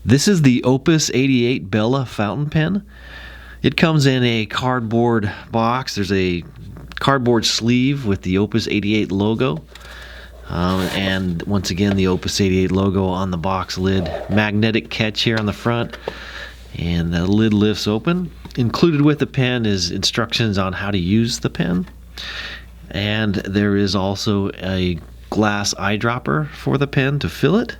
This is the Opus 88 Bela fountain pen. It comes in a cardboard box. There's a cardboard sleeve with the Opus 88 logo. And once again, the Opus 88 logo on the box lid. Magnetic catch here on the front. And the lid lifts open. Included with the pen is instructions on how to use the pen. And there is also a glass eyedropper for the pen to fill it.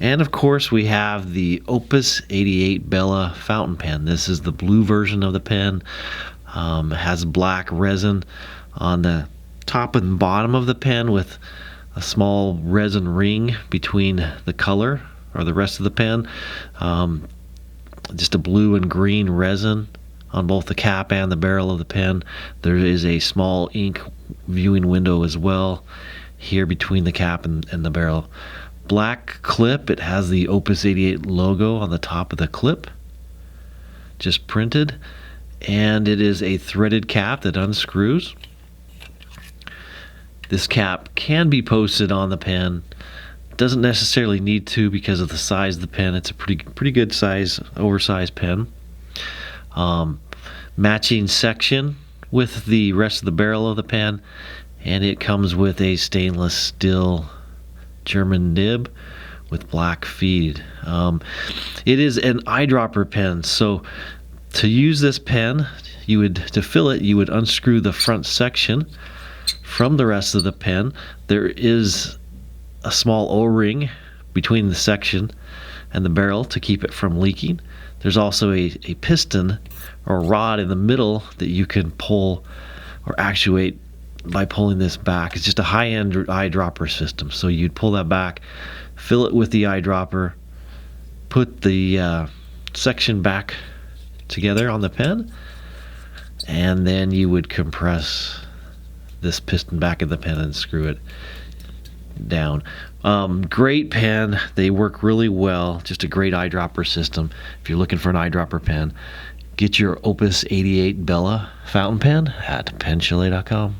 And of course we have the Opus 88 Bela fountain pen. This is the blue version of the pen. It has black resin on the top and bottom of the pen with a small resin ring between the color or the rest of the pen. Just a blue and green resin on both the cap and the barrel of the pen. There is a small ink viewing window as well here between the cap and the barrel. Black clip. It has the Opus 88 logo on the top of the clip, just printed, and it is a threaded cap that unscrews. This cap can be posted on the pen. Doesn't necessarily need to because of the size of the pen. It's a pretty good size, oversized pen. Matching section with the rest of the barrel of the pen, and it comes with a stainless steel German nib with black feed. It is an eyedropper pen, so to use this pen, to fill it, you would unscrew the front section from the rest of the pen. There is a small O-ring between the section and the barrel to keep it from leaking. There's also a piston or rod in the middle that you can pull or actuate by pulling this back. It's just a high-end eyedropper system. So you'd pull that back, fill it with the eyedropper, put the section back together on the pen, and then you would compress this piston back in the pen and screw it down. Great pen. They work really well. Just a great eyedropper system. If you're looking for an eyedropper pen, get your Opus 88 Bela fountain pen at penchalet.com.